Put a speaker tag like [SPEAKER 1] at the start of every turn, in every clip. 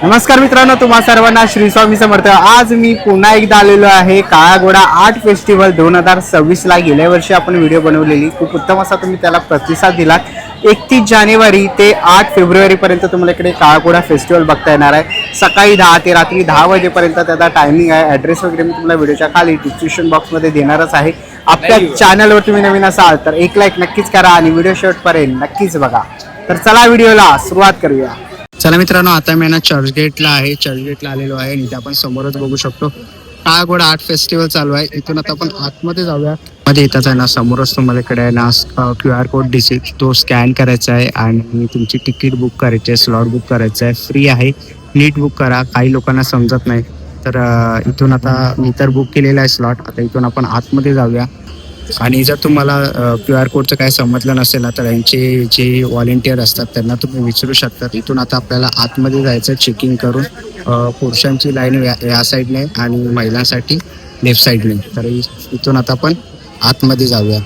[SPEAKER 1] नमस्कार मित्रांनो, तुम्हा सर्वांना श्री स्वामी समर्थ। आज मी पुन्हा एकदा आलेलो आहे काळा घोडा आर्ट फेस्टिवल 2026ला। गेल्या वर्षी आपण व्हिडिओ बनवलेली, खूप उत्तम असा तुम्ही त्याला प्रतिसाद दिला। 31 जानेवारी ते 8 फेब्रुवारी पर्यंत तुम्हाला इकडे काळा घोडा फेस्टिवल बघता येणार आहे। सकाळी 10 ते रात्री 10 वाजेपर्यंत त्याचा टायमिंग आहे। ॲड्रेस वगैरे मी तुम्हाला व्हिडिओच्या खाली डिस्क्रिप्शन बॉक्समध्ये देणारच आहे। आपल्या चॅनलवर तुम्ही नवीन असाल तर एक लाईक नक्कीच करा आणि व्हिडिओ शेवटपर्यंत नक्कीच बघा। तर चला व्हिडिओला सुरुवात करूया। चला मित्रांनो, आता मी ना चर्चगेटला आहे। चर्चगेटला आलेलो आहे आणि इथे आपण समोरच बघू शकतो काळा घोडा आर्ट फेस्टिवल चालू आहे। इथून आता आपण आतमध्ये जाऊया। मध्ये येताच आहे ना, समोरच तुम्हाला इकडे आहे ना QR कोड दिसेल, तो स्कॅन करायचा आहे आणि तुमची तिकीट बुक करायची आहे, स्लॉट बुक करायचं आहे। फ्री आहे, नीट बुक करा। काही लोकांना समजत नाही तर इथून आता मी तर बुक केलेला आहे स्लॉट। आता इथून आपण आतमध्ये जाऊया आणि जर तुम्हाला QR कोडचं काय समजलं नसेल ना, तर यांचे जे व्हॉलेंटियर असतात त्यांना तुम्ही विचारू शकता। इथून आता आपल्याला आतमध्ये जायचं चेकिंग करून। पुरुषांची लाईन या साईडने आणि महिलांसाठी लेफ्ट साईडने। तर इथून आता आपण आतमध्ये जाऊया।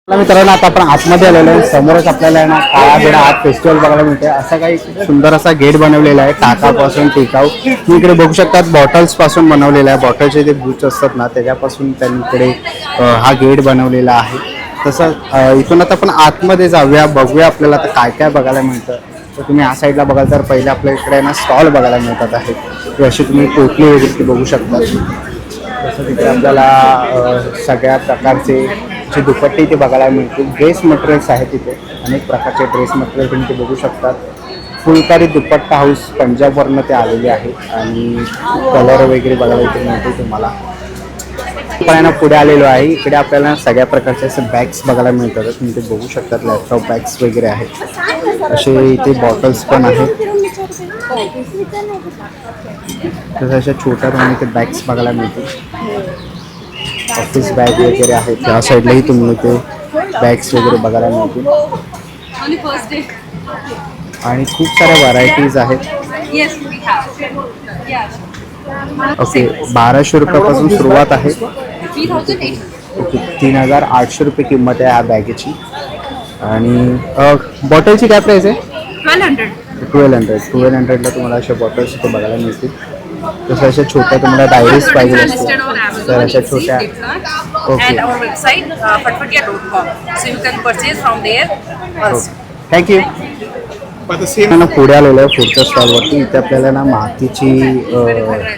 [SPEAKER 1] मित्रांनो, आता आपण आतमध्ये आलेलो आहे। समोरच आपल्याला आहे ना काळा घोडा आर्ट फेस्टिवल बघायला मिळते। असा काही सुंदर असा गेट बनवलेला आहे टाकापासून टिकाऊ। तुम्ही इकडे बघू शकतात बॉटल्स पासून बनवलेला आहे। बॉटलचे जे बूच असतात ना त्याच्यापासून त्यांनी इकडे हा गेट बनवलेला आहे। तसं इथून आता आपण आतमध्ये जाऊया, बघूया आपल्याला आता काय काय बघायला मिळतं। तर तुम्ही या साईडला बघाल तर पहिले आपल्या इकडे ना स्टॉल बघायला मिळतात आहेत। अशी तुम्ही पोटली वगैरे बघू शकता। तसं तिथे आपल्याला सगळ्या प्रकारचे जे दुपट्टे ते बघायला मिळतील। ड्रेस मटेरियल्स आहेत तिथे, अनेक प्रकारचे ड्रेस मटेरियल तुम्ही ते बघू शकतात। फुलकारी दुपट्टा हाऊस पंजाबवरनं ते आलेले आहेत आणि कलर वगैरे बघायला इथे मिळते तुम्हाला। आपण पुढे आलेलो आहे। इकडे आपल्याला सगळ्या प्रकारचे असे बॅग्स बघायला मिळतात। तुम्ही ते बघू शकतात, लॅपटॉप बॅग्स वगैरे आहेत। असे इथे बॉटल्स पण आहेत। तसं अशा छोट्या तुम्हाला इथे बॅग्स बघायला मिळतील। ऑफिस बॅग वगैरे आहेत। त्या साईडलाही तुम्ही ते बॅग्स वगैरे बघायला मिळतील आणि खूप साऱ्या व्हरायटीज आहेत। ओके, 1200 रुपयापासून सुरुवात आहे। ओके, 3800 रुपये किंमत आहे ह्या बॅगेची। आणि बॉटलची काय प्राईस आहे? 1200ला तुम्हाला अशा बॉटल्स इथे बघायला मिळतील। तसं अशा छोट्या तुम्हाला डायरीज पाहिजे असतील तर अशा छोट्या। Okay, thank you. पुढे आलेलो आहे पुढच्या स्टॉलवरती। इथे आपल्याला ना मातीची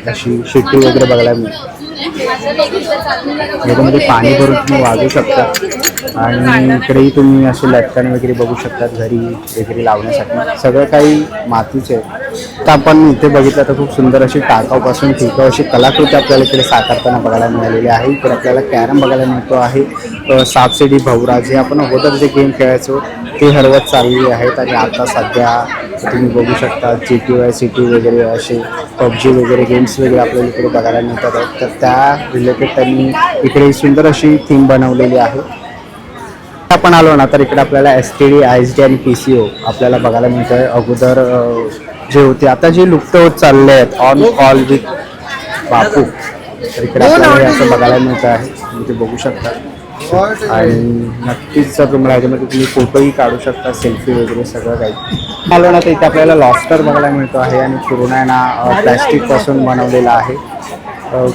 [SPEAKER 1] अशी शिट्टी वगैरे बघायला मिळते। याच्यामध्ये पाणी भरून तुम्ही वाजवू शकता आणि इकडेही तुम्ही असे लटकन वगैरे बघू शकतात घरी वगैरे लावण्यासाठी। सगळं काही मातीचे आहे। तर आपण इथे बघितलं तर खूप सुंदर अशी टाकाऊपासून टिकाऊ अशी कलाकृती आपल्याला इकडे साकारताना बघायला मिळालेली आहे। इकडे आपल्याला कॅरम बघायला मिळतो आहे। सापशिडी भवरा जे आपण अगोदर जे गेम खेळायचो ते हरवत चाललेली आहेत आणि आता सध्या तुम्ही बघू शकता GTY सिटी वगैरे असे PUBG वगैरे गेम्स वगैरे आपल्याला इकडे बघायला मिळतात आहेत। तर त्या रिलेटेड त्यांनी इकडे सुंदर अशी थीम बनवलेली आहे। आपण आलो ना तर इकडे आपल्याला STD ISD आणि PCO आपल्याला बघायला मिळतं आहे। अगोदर जे होते आता जे लुप्त होत चालले आहेत, ऑन कॉल विथ बापू, तर इकडे आपल्याला असं बघायला मिळतं आहे। तुम्ही ते बघू शकता आणि नक्कीच जर तुम्हाला याच्यामध्ये तुम्ही फोटोही काढू शकता, सेल्फी वगैरे सगळं काही। आलो ना तर इथे आपल्याला लॉबस्टर बघायला मिळतो आहे आणि पूर्ण आहे ना प्लॅस्टिकपासून बनवलेला आहे।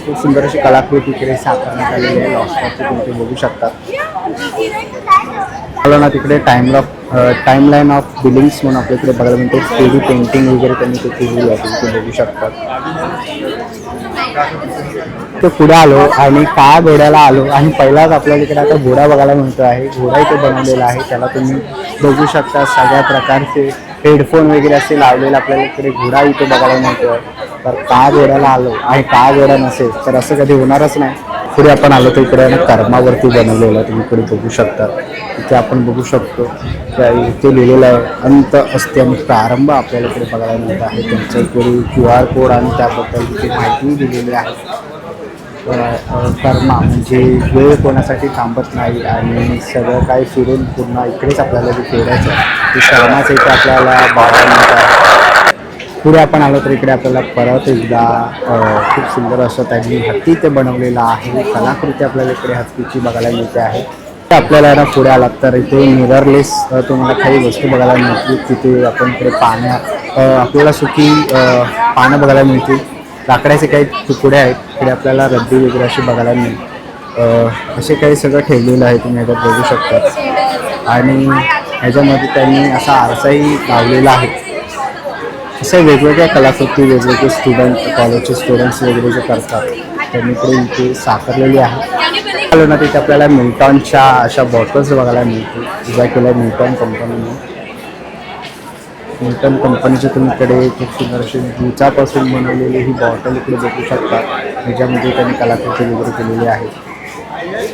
[SPEAKER 1] खूप सुंदर अशी कलाकृती इकडे साकारण्यात आलेली आहे लॉबस्टरची, तुम्ही ते बघू शकता। आलो ना तिकडे टाईमलाईन ऑफ बिलिंग्स म्हणून आपल्या इकडे बघायला मिळते। 3D पेंटिंग वगैरे त्यांनी ते केलेली आहे, तुम्ही ते बघू शकतात। तो पुढे आलो आणि काळा घोड्याला आलो आणि पहिलाच आपल्याला इकडे आता घोडा बघायला मिळतो आहे। घोडा इथे बनवलेला आहे, त्याला तुम्ही बघू शकता। सगळ्या प्रकारचे हेडफोन वगैरे असे लावलेले आपल्याला इकडे घोडा इथे बघायला मिळतो आहे। तर काळा घोड्याला आलो आणि काळा घोडा नसेल तर असं कधी होणारच नाही। पुढे आपण आलो तर इकडे ना कर्मावरती बनवलेलं तुम्ही इकडे बघू शकता। इथे आपण बघू शकतो इथे लिहिलेलं आहे अंत असते आणि प्रारंभ आपल्याला इकडे बघायला मिळत आहे। त्यांच्या इकडे QR कोड आणि त्याबद्दल इथे माहिती दिलेली आहे। कर्मा म्हणजे वेळ कोणासाठी थांबत नाही आणि सगळं काही फिरून पूर्ण इकडेच आपल्याला जे फिरायचं आहे ते कर्माचं इथे आपल्याला बघायला मिळत आहे। पुढे आपण आलो तर इकडे आपल्याला परत एकदा खूप सुंदर असं त्यांनी हत्ती ते बनवलेलं आहे। कलाकृती आपल्याला इकडे हत्तीची बघायला मिळते आहे। आपल्याला ना पुढे आलात तर इथे मिररलेस तुम्हाला काही वस्तू बघायला मिळतील। तिथे आपण इकडे आपल्याला सुकी पानं बघायला मिळतील. लाकडाचे काही तुकडे आहेत इकडे आपल्याला रद्दी वगैरे अशी बघायला मिळेल. असे काही सगळं ठेवलेलं आहे, तुम्ही ह्याच्यात बघू शकता. आणि ह्याच्यामध्ये त्यांनी असा आरसाही लावलेला आहे. असे वेगवेगळ्या कलाकृती वेगवेगळे स्टुडंट कॉलेजचे स्टुडंट्स वगैरे जे करतात त्यांनी इथे साकारलेली आहे. आलो ना तिथे आपल्याला मिल्टॉनच्या अशा बॉटल्स बघायला मिळतील, उभ्या केल्या मिल्टॉन कंपनीने. मिल्टन कंपनीच्या तुम्हीकडे खूप सुंदर अशी दुचापासून बनवलेली ही बॉटल इकडे बघू शकता, ह्याच्यामध्ये त्यांनी कलाकृती वगैरे केलेली आहे.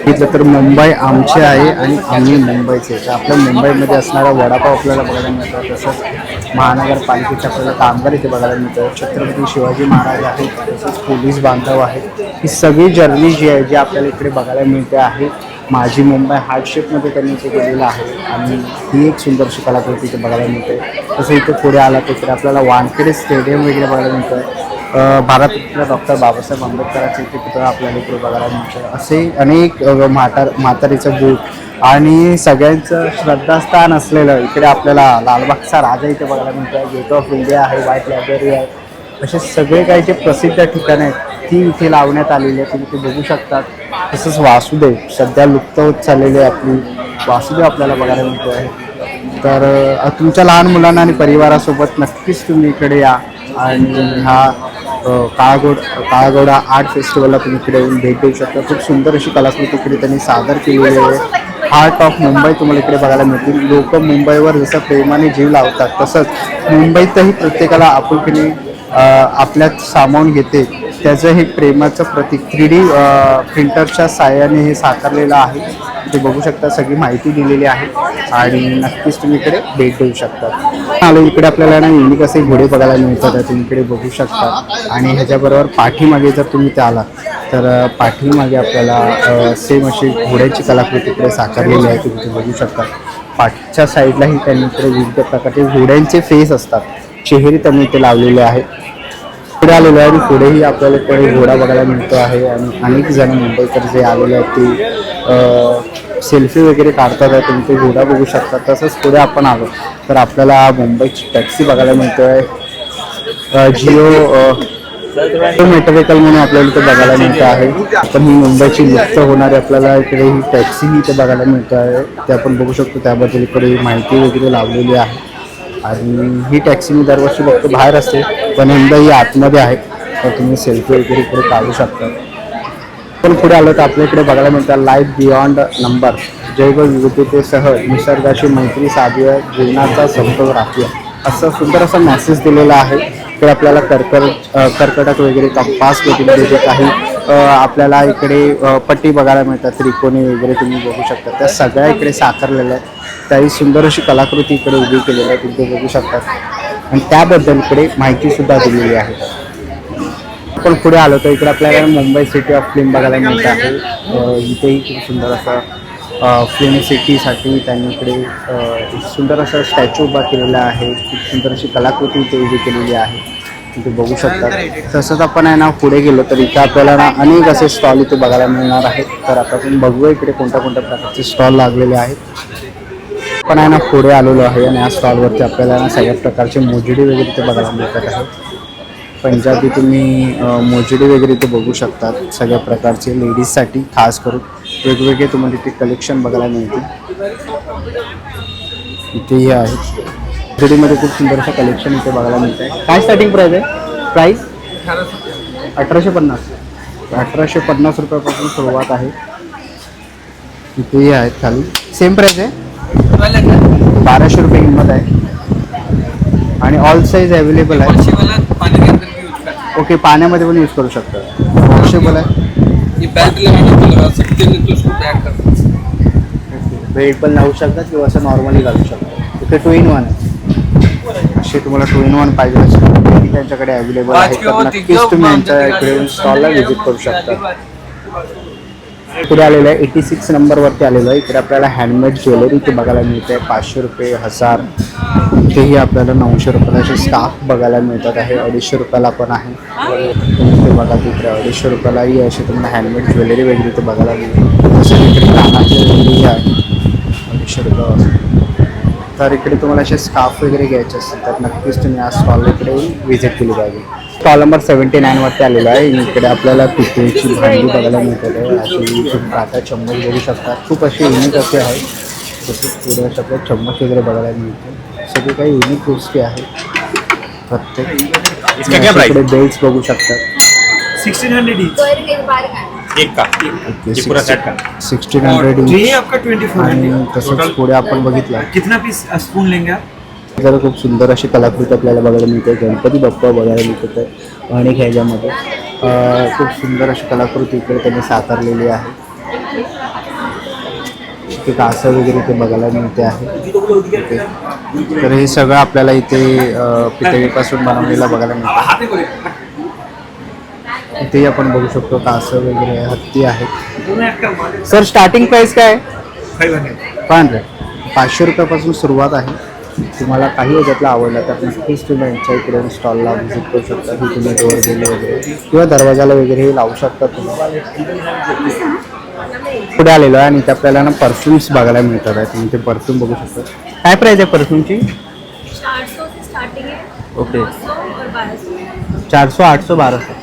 [SPEAKER 1] इथलं तर मुंबई आमची आहे आणि आम्ही मुंबईचे. तर आपल्या मुंबईमध्ये असणारा वडापाव आपल्याला बघायला मिळतो. तसंच महानगरपालिकेच्या आपल्याला कामगार इथे बघायला मिळतं. छत्रपती शिवाजी महाराज आहेत, तसंच पोलीस बांधव आहेत. ही सगळी जर्नी जी आहे जी आपल्याला इकडे बघायला मिळते आहे. माझी मुंबई हार्डशेपमध्ये त्यांनी इथे केलेलं आहे आणि ही एक सुंदरशी कलाकृती इथे बघायला मिळते. तसं इथे पुढे आला तर आपल्याला वानखेडे स्टेडियम वगैरे बघायला मिळतं. भारतरत्न डॉक्टर बाबासाहेब आंबेडकरांचे इथे पुतळा आपल्याला इकडे बघायला मिळतं. असे अनेक म्हातारीचं बूट आणि सगळ्यांचं श्रद्धास्थान असलेलं इकडे आपल्याला लालबागचा राजा इथे बघायला मिळतं. गेट ऑफ इंडिया आहे, व्हाईट लायब्ररी आहे. असे सगळे काही जे प्रसिद्ध ठिकाणं आहेत ती इथे लावण्यात आलेली आहे, तुम्ही इथे बघू शकतात. तसंच वासुदेव सध्या लुप्त होत चाललेली आपली वासुदेव आपल्याला बघायला मिळतो आहे. तर तुमच्या लहान मुलांना आणि परिवारासोबत नक्कीच तुम्ही इकडे या आणि हा काळागोडा आर्ट फेस्टिवलला तुम्ही इकडे येऊन भेट देऊ शकता. खूप सुंदर अशी कलाकृती इकडे त्यांनी सादर केलेली आहे. हार्ट ऑफ मुंबई तुम्हाला इकडे बघायला मिळतील. लोक मुंबईवर जसं प्रेमाने जीव लावतात तसंच मुंबईतही प्रत्येकाला आपुलकीने आपल्यात सामावून घेते, त्याचं हे प्रेमाचं प्रतीक 3D प्रिंटरच्या साहाय्याने हे साकारलेलं आहे. ते बघू शकता, सगळी माहिती दिलेली आहे आणि नक्कीच तुम्ही इकडे भेट देऊ शकता. आलो इकडे आपल्याला ना युनिक असे घोडे बघायला मिळतात, तुम्ही इकडे बघू शकता. आणि ह्याच्याबरोबर पाठीमागे जर तुम्ही ते आलात तर पाठीमागे आपल्याला सेम अशी घोड्याची कलाकृती इकडे साकारलेली आहे, तुम्ही ते बघू शकता. पाठच्या साईडलाही त्यांनी इकडे विविध प्रकारचे घोड्यांचे फेस असतात, चेहरे त्यांनी इथे लावलेले आहेत. पुढे आलेलो आहे आणि पुढेही आपल्याला इकडे घोडा बघायला मिळतो आहे आणि अनेक जण मुंबईकर जे आलेले आहेत ते सेल्फी वगैरे काढतात आहे, तुम्ही ते घोडा बघू शकता. तसंच पुढे आपण आलो तर आपल्याला मुंबईची टॅक्सी बघायला मिळतो आहे. जिओ मेट्रिकल म्हणून आपल्याला इथे बघायला मिळतं आहे. पण ही मुंबईची लुप्त होणारी आपल्याला इकडे ही टॅक्सी इथे बघायला मिळतं आहे, ते आपण बघू शकतो. त्याबद्दल इकडे माहिती वगैरे लावलेली आहे आणि ही टॅक्सी मी दरवर्षी बघतो बाहेर असते, पण यंदा ही आतमध्ये आहे, तर तुम्ही सेल्फी वगैरे इकडे काढू शकता. पण पुढे आलं तर आपल्या इकडे बघायला मिळतं लाईफ बियॉन्ड नंबर, जैवविविधतेसह निसर्गाची मैत्री साधूया, जीवनाचा समतोल राखूया, असं सुंदर असा मेसेज दिलेला आहे. तर आपल्याला कर्कटक वगैरे तपास वगैरे जे काही आपल्याला इकडे पट्टी बघायला मिळतात, त्रिकोणी वगैरे तुम्ही बघू शकता, त्या सगळ्या इकडे साकारलेल्या आहेत. त्याही सुंदर अशी कलाकृती इकडे उभी केलेली आहे, तुम्ही बघू शकता. आणि त्याबद्दल इकडे माहितीसुद्धा दिलेली आहे. आपण पुढे आलो तर इकडे आपल्याला मुंबई सिटी ऑफ फिल्म बघायला मिळत आहे. इथेही खूप सुंदर असा फिल्म सिटीसाठी त्यांनी इकडे सुंदर असा स्टॅच्यू उभा केलेला आहे. खूप सुंदर अशी कलाकृती इथे उभी केलेली आहे, इथे बघू शकतात. तसंच आपण आहे ना पुढे गेलो तर इथे आपल्याला ना अनेक असे स्टॉल इथे बघायला मिळणार आहेत. तर आता आपण बघूया इकडे कोणत्या कोणत्या प्रकारचे स्टॉल लागलेले आहेत. आपण आहे ना पुढे आलेलो आहे आणि या स्टॉलवरती आपल्याला ना सगळ्या प्रकारचे मोजडी वगैरे इथे बघायला मिळतात आहेत. पंजाबी तुम्ही मोजडी वगैरे इथे बघू शकतात, सगळ्या प्रकारचे लेडीजसाठी खास करून वेगवेगळे तुम्हाला इथे कलेक्शन बघायला मिळतील. इथेही आहे मोजडीमध्ये खूप सुंदर असं कलेक्शन इथे बघायला मिळतं आहे. काय स्टार्टिंग प्राईस आहे? प्राईस 1850. 1850 रुपयापासून सुरुवात आहे. इथेही आहेत खाली सेम प्राईस आहे, 1200 रुपये किंमत आहे आणि ऑल साईज अवेलेबल आहे. ओके, पाण्यामध्ये पण यूज करू शकता, वॉशेबल आहे. वेट पण लावू शकतात किंवा असं नॉर्मली घालू शकता. इथे 2 in 1 आहे, असे तुम्हाला 2 in 1 पाहिजे असेल त्यांच्याकडे अवेलेबल आहे, तर नक्कीच तुम्ही यांच्या इकडे स्टॉलला व्हिजिट करू शकता. पुढे आलेलं आहे 86 नंबरवरती आलेलं आहे. इकडे आपल्याला हँडमेड ज्वेलरी इथे बघायला मिळते आहे, 500 रुपये, 1000. इथेही आपल्याला 900 रुपयाला असे स्कार्फ बघायला मिळतात आहे, 250 रुपयाला पण आहे. इथे बघा तिकडे 250 रुपयालाही असे तुम्हाला हँडमेड ज्वेलरी वगैरे इथे बघायला मिळते. तसेच इकडे कानातले आहे 250 रुपयापासून. तर इकडे तुम्हाला असे स्कार्फ वगैरे घ्यायचे असतील तर नक्कीच तुम्ही या स्टॉल इकडे व्हिजिट केली पाहिजे. स्टॉल नंबर 79 वरती आलेलो आहे. इकडे आपल्याला पितळेची भांडी बघायला मिळतात आहे. अशी तुम्ही काटा चम्मच बघू शकता. खूप अशी युनिक असे आहे. तसेच पुढे अशा चम्मच वगैरे बघायला मिळते. सगळे काही युनिक गोष्टी आहेत प्रत्येक. इकडे बेल्ट बघू शकतात.
[SPEAKER 2] 1600 एक का ये पूरा सेट का
[SPEAKER 1] 1600
[SPEAKER 2] ये आपका 2400
[SPEAKER 1] आणि तसंच पुढे आपण बघितलं
[SPEAKER 2] कितना पीस स्पून लेंगे आप?
[SPEAKER 1] जरा खूप सुंदर अशी कलाकृती आपल्याला बघायला मिळते. गणपती बाप्पा बघायला मिळत आहे आणि ह्याच्यामध्ये खूप सुंदर अशी कलाकृती इकडे त्यांनी साकारलेली आहे. ते कासं वगैरे ते बघायला मिळते आहे. तर हे सगळं आपल्याला इथे पितळीपासून बनवलेलं बघायला मिळतं. इथे आपण बघू शकतो कासं वगैरे हत्ती आहेत. सर स्टार्टिंग प्राइस काय आहे? 500 500 रुपयापासून सुरुवात आहे. तुम्हाला काही याच्यातला आवडला तर नक्कीच तुम्ही यांच्या इकडे स्टॉलला व्हिजिट करू शकता. की तुम्ही डोअर बेल वगैरे किंवा दरवाजाला वगैरे लावू शकता तुम्ही. पुढे आलेलो आहे आणि इथे आपल्याला ना परफ्यूम्स बघायला मिळतात आहे. तुम्ही ते परफ्यूम बघू शकता. काय प्राइस आहे परफ्यूमची?
[SPEAKER 3] 400 से स्टार्टिंग है.
[SPEAKER 1] ओके
[SPEAKER 3] 900 और 1200.
[SPEAKER 1] 400 800 1200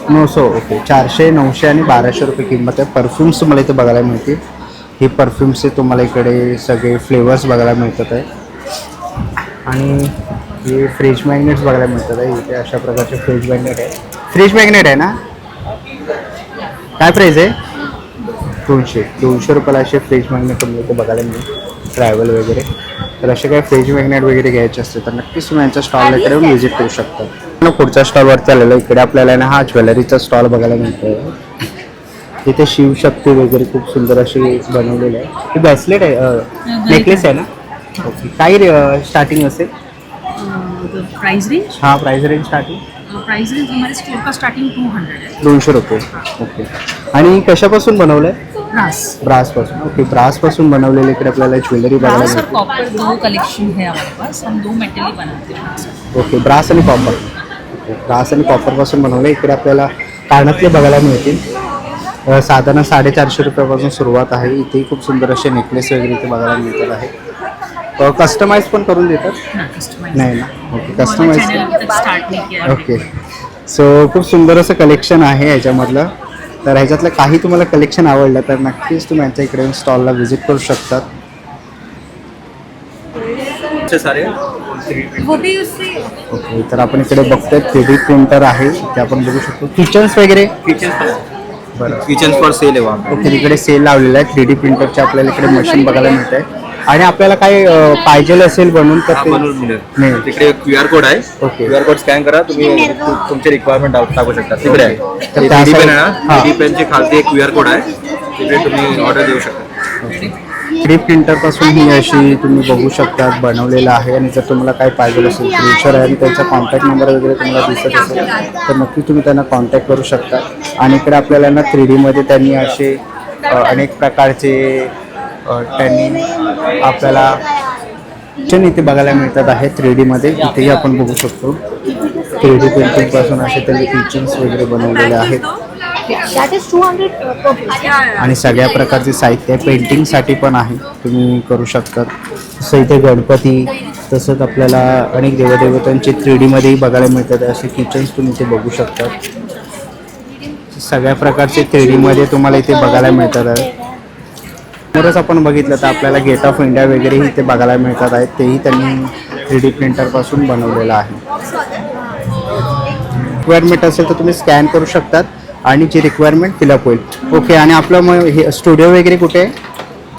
[SPEAKER 1] 900. ओके 400 900 आणि 1200 रुपये किंमत आहे. परफ्यूम्स तुम्हाला इथे बघायला मिळतील. हे परफ्यूम्सचे तुम्हाला इकडे सगळे फ्लेवर्स बघायला मिळतात आहे. आणि हे फ्रीज मॅग्नेट्स बघायला मिळतात आहे. इथे अशा प्रकारचे फ्रीज मॅग्नेट आहे. फ्रीज मॅग्नेट आहे ना? काय प्राईस आहे? 200 रुपयाला असे फ्रीज मॅग्नेट तुम्हाला इथे बघायला मिळेल. ट्रॅव्हल वगैरे तर असे काही फ्रीज मॅग्नेट वगैरे घ्यायचे असते तर नक्कीच तुम्ही यांच्या स्टॉलला इकडे व्हिजिट करू शकता. पुढच्या स्टॉलवरती आलेलो इकडे आपल्याला ना हा ज्वेलरीचा स्टॉल बघायला मिळतो. इथे शिवशक्ती वगैरे खूप सुंदर अशी बनवलेली आहे. ही ब्रेसलेट आहे नेकलेस आहे ना? ओके काय स्टार्टिंग असेल?
[SPEAKER 3] प्राइस रेंज
[SPEAKER 1] हाँ प्राइस रेंज स्टार्टिंग
[SPEAKER 3] हमारे स्टोर का स्टार्टिंग 200 है.
[SPEAKER 1] 200 रुपये. ओके आणि कशापासून बनवलं आहे? ब्रासपासून. ओके ब्रासपासून बनवलेले इकडे आपल्याला ज्वेलरी बघायला
[SPEAKER 3] ब्रास और
[SPEAKER 1] मिळते.
[SPEAKER 3] कॉपर दो कलेक्शन है हमारे पास. हम दो मेटल ही बनाते हैं.
[SPEAKER 1] ओके ब्रास आणि कॉपर. ब्रास आणि कॉपरपासून बनवले. इकडे आपल्याला कानातले बघायला मिळतील. साधारण 450 रुपयापासून सुरुवात आहे. इथेही खूप सुंदर असे नेकलेस वगैरे इथे बघायला मिळतात आहे. कस्टमाइज पण करून देतात? नाही ना? Okay customize.
[SPEAKER 3] स्टार्ट नहीं किया.
[SPEAKER 1] ओके सो खूप सुंदर असं कलेक्शन आहे ह्याच्यामधलं. तर ह्याच्यातलं काही तुम्हाला कलेक्शन आवडलं तर नक्कीच तुम्ही यांच्या इकडे स्टॉलला व्हिजिट करू शकतात.
[SPEAKER 2] सारे
[SPEAKER 3] वो भी उससे
[SPEAKER 1] ओके तर आपण इकडे बघतोय 3D प्रिंटर आहे. ते आपण बघू शकतो. किचन्स वगैरे बरं
[SPEAKER 2] किचन फॉर सेल आहे वहाँ.
[SPEAKER 1] ओके तिकडे सेल लावलेला आहे. 3D प्रिंटरचे आपल्याला इकडे मशीन बघायला मिळत आहे. आणि आपल्याला काय पाहिजे असेल बनवून तर ते
[SPEAKER 2] बनवून मिळेल.
[SPEAKER 1] नाही.
[SPEAKER 2] तिकडे QR कोड आहे.
[SPEAKER 1] ओके.
[SPEAKER 2] QR कोड स्कॅन करा तुम्ही तुमचे रिक्वायरमेंट टाकू शकता. तिकडे आहे
[SPEAKER 1] तर त्या
[SPEAKER 2] 3D पेन आहे
[SPEAKER 1] हां.
[SPEAKER 2] ना. 3D पेनचे खालती एक QR कोड आहे. तिकडे तुम्ही ऑर्डर देऊ शकता.
[SPEAKER 1] 3D प्रिंटरपासून ही अशी तुम्ही बघू शकता बनवलेलं आहे. आणि जर तुम्हाला काय पाहिजे असेल फ्युचर आहे आणि त्यांचा कॉन्टॅक्ट नंबर वगैरे तुम्हाला दिसत असेल तर नक्की तुम्ही त्यांना कॉन्टॅक्ट करू शकता. आणि इकडे आपल्याला ना 3D मध्ये त्यांनी असे अनेक प्रकारचे त्यांनी आपल्याला किचन इथे बघायला मिळतात आहे 3D मध्ये. इथेही आपण बघू शकतो 3D प्रिंटिंगपासून असे त्यांनी किचन्स वगैरे बनवलेले आहेत.
[SPEAKER 3] That is 200 per piece.
[SPEAKER 1] आणि सगळ्या प्रकारचे साहित्य पेंटिंगसाठी पण आहे तुम्ही करू शकता. तसं इथे गणपती तसंच आपल्याला अनेक देवदेवतांचे 3D मध्येही बघायला मिळतात. असे किचन्स तुम्ही इथे बघू शकता. सगळ्या प्रकारचे 3D मध्ये तुम्हाला इथे बघायला मिळतात. समोरच आपण बघितलं तर आपल्याला गेट ऑफ इंडिया वगैरे इथे बघायला मिळतात आहेत. तेही त्यांनी 3D प्रिंटरपासून बनवलेलं आहे. रिक्वायरमेंट असेल तर तुम्ही स्कॅन करू शकतात आणि जी रिक्वायरमेंट फिलअप होईल. ओके आणि आपलं मग हे स्टुडिओ वगैरे कुठे आहे?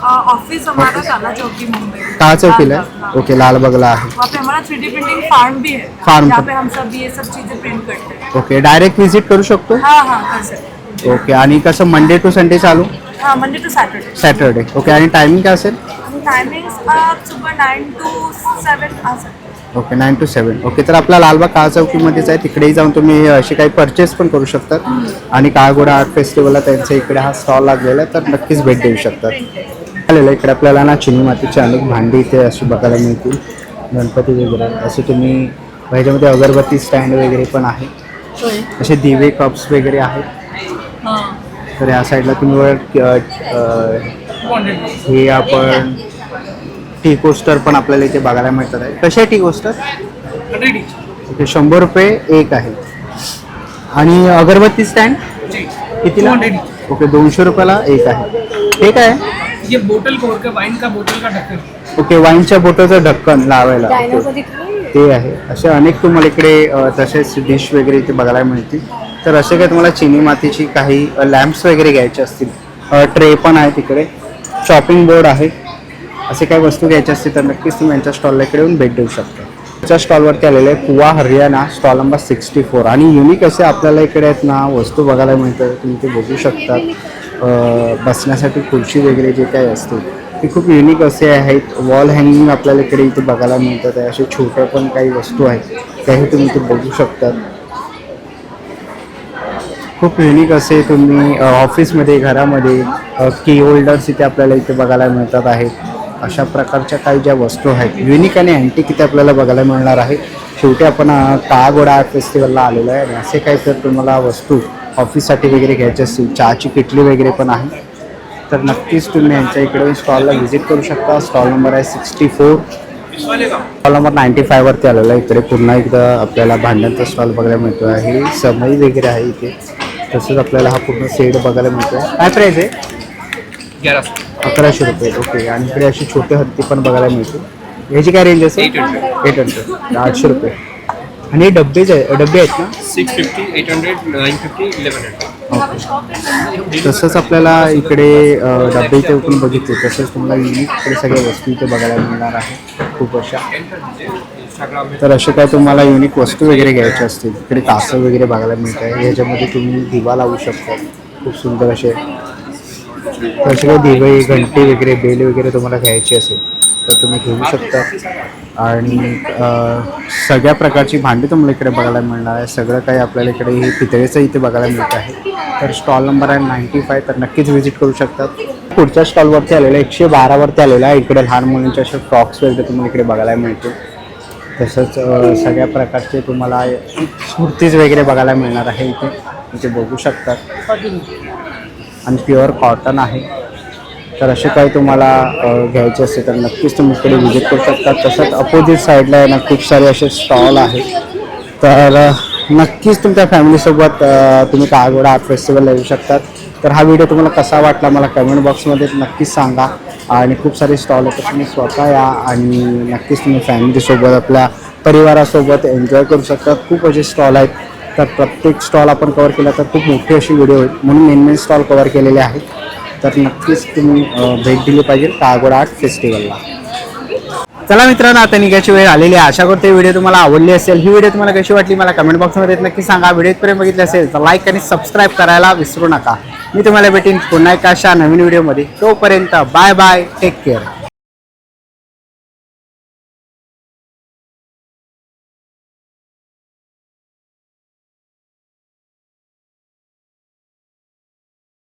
[SPEAKER 4] ऑफिस हमारा काला चौकी मुंबई.
[SPEAKER 1] कहाँ चौकीला है? ओके लालबागला आहे.
[SPEAKER 4] वहाँ पे हमारा 3D प्रिंटिंग फार्म भी है.
[SPEAKER 1] फार्म
[SPEAKER 4] जहाँ
[SPEAKER 1] पर-
[SPEAKER 4] पे हम सब ये सब चीजें प्रिंट करते हैं.
[SPEAKER 1] ओके डायरेक्ट व्हिजिट करू शकतो?
[SPEAKER 4] हाँ हाँ कर सकते.
[SPEAKER 1] ओके आणि कसं मंडे टू संडे चालू?
[SPEAKER 4] हाँ Monday to Saturday.
[SPEAKER 1] Saturday. Okay आणि टायमिंग काय असेल?
[SPEAKER 4] टाइमिंग्स आप सुबह 9 to 7 आ सकते हैं.
[SPEAKER 1] Okay 9 to 7. ओके तर आपला लालबाग काळा चौकीमध्येच आहे. तिकडेही जाऊन तुम्ही असे काही परचेस पण करू शकतात. आणि काळगोडा आर्ट फेस्टिवलला त्यांच्या इकडे हा स्टॉल लागलेला आहे तर नक्कीच भेट देऊ शकतात. आलेलं इकडे आपल्याला ना चिनी मातीची अनेक भांडी इथे अशी बघायला मिळतील. गणपती वगैरे असे तुम्ही ह्याच्यामध्ये अगरबत्ती स्टँड वगैरे पण आहे. असे दिवे कप्स वगैरे आहेत. तर या साईडला तुम्ही हे आपण टी कोस्टर पण आपल्याला इथे बघायला मिळतात आहे. कसे टी कोस्टर? ओके, 100 रुपये एक आहे. आणि अगरबत्ती स्टँड कितीला? ओके, 200 रुपयाला एक आहे. हे काय आहे?
[SPEAKER 5] ये बोतल को का वाइन का बोतल का ढक्कन.
[SPEAKER 1] ओके, वाईनच्या बोटलचं ढक्कन लावायला ते आहे. असे अनेक तुम्हाला इकडे तसेच डिश वगैरे इथे बघायला मिळतील. तर असे काय तुम्हाला चिनी मातीची काही लॅम्प्स वगैरे घ्यायचे असतील, ट्रे पण आहे तिकडे, शॉपिंग बोर्ड आहे, असे काही वस्तू घ्यायचे असतील तर नक्कीच तुम्ही यांच्या स्टॉलला इकडे येऊन भेट देऊ शकता. त्याच्या स्टॉलवरती आलेले आहे कुवा हरियाणा, स्टॉल नंबर 64. आणि युनिक असे आपल्याला इकडे आहेत ना वस्तू बघायला मिळतात. तुम्ही ते बघू शकतात. बसण्यासाठी खुर्ची वगैरे जे काही असते ते खूप युनिक असे आहेत. वॉल हँगिंग आपल्याला इकडे इथे बघायला मिळतात आहे. असे छोट्या पण काही वस्तू आहेत त्याही तुम्ही इथे बघू शकतात. खूप युनिक असे तुम्ही ऑफिसमध्ये, घरामध्ये की होल्डर्स इथे आपल्याला इथे बघायला मिळतात आहेत. अशा प्रकारच्या काही ज्या वस्तू आहेत युनिक आणि अँटिक इथे आपल्याला बघायला मिळणार आहे. शेवटी आपण काळागोडा आर्ट फेस्टिवलला आलेलो आहे आणि असे काही जर तुम्हाला वस्तू ऑफिससाठी वगैरे घ्यायची असतील, चहाची किटली वगैरे पण आहे, तर नक्कीच तुम्ही यांच्या इकडे स्टॉलला व्हिजिट करू शकता. स्टॉल नंबर आहे 64. स्टॉल नंबर 95 वरती आलेला आहे. इकडे पुन्हा एकदा आपल्याला भांड्यांचा स्टॉल बघायला मिळतो आहे. समई वगैरे आहे इथे. तसंच आपल्याला हा पूर्ण सेट बघायला मिळतो आहे. काय प्राईस आहे? 1100 रुपये. ओके, आणि इकडे अशी छोटे हत्ती पण बघायला मिळते. ह्याची काय रेंज असेल? 800, 800 रुपये. आणि हे डबे आहेत ना?
[SPEAKER 5] 650, 800, 950, 1100.
[SPEAKER 1] ओके, तसंच आपल्याला इकडे डबे इथे पण बघितले. तसंच तुम्हाला युनिक इकडे सगळ्या वस्तू इथे बघायला मिळणार आहे खूप अशा. तर असे काय तुम्हाला युनिक वस्तू वगैरे घ्यायच्या असतील इकडे कासं वगैरे बघायला मिळत आहे. ह्याच्यामध्ये तुम्ही दिवा लावू शकता. खूप सुंदर असे तसे काही दिवे, घंटी वगैरे, बेल वगैरे तुम्हाला घ्यायची असेल तर तुम्ही घेऊ शकता. आणि सगळ्या प्रकारची भांडी तुम्हाला इकडे बघायला मिळणार आहे. सगळं काही आपल्याला इकडे हे पितळेचं इथे बघायला मिळत आहे. तर स्टॉल नंबर आहे 95. तर नक्कीच व्हिजिट करू शकतात. पुढच्या स्टॉलवरती आलेलं आहे 112 वरती आलेलं आहे. इकडे लहान मुलांचे असे फ्रॉक्स वगैरे तुम्हाला इकडे बघायला मिळतील. तसंच सगळ्या प्रकारचे तुम्हाला कुर्तीज वगैरे बघायला मिळणार आहे इथे बघू शकतात. आणि प्युअर कॉटन आहे. तर असे काही तुम्हाला घ्यायचे असेल तर नक्कीच तुम्ही इकडे व्हिजिट करू शकता. तसंच अपोजिट साईडला आहे ना खूप सारे असे स्टॉल आहेत. तर नक्कीच तुमच्या फॅमिलीसोबत तुम्ही काळागोडा आर्ट फेस्टिवलला येऊ शकतात. तर हा व्हिडिओ तुम्हाला कसा वाटला मला कमेंट बॉक्समध्ये नक्कीच सांगा. आणि खूप सारे स्टॉल आहेत तर तुम्ही स्वतः या आणि नक्कीच तुम्ही फॅमिलीसोबत आपल्या परिवारासोबत एन्जॉय करू शकता. खूप असे स्टॉल आहेत. तर प्रत्येक स्टॉल आपण कवर केला तर खूप मोठी अशी व्हिडिओ होईल म्हणून मेन स्टॉल कवर केलेले आहेत. तर नक्कीच तुम्ही भेट दिली पाहिजे काळागोडा आर्ट फेस्टिवलला. चला मित्रांनो, आता निघायची वेळ आलेली आहे. आशा करतो ही व्हिडिओ तुम्हाला आवडली असेल. ही व्हिडिओ तुम्हाला कशी वाटली मला कमेंट बॉक्समध्ये नक्की सांगा. व्हिडिओपर्यंत बघितले असेल तर लाईक आणि सबस्क्राईब करायला विसरू नका. मी तुम्हाला भेटेन पुन्हा एका अशा नवीन व्हिडिओमध्ये. तोपर्यंत बाय बाय, टेक केअर.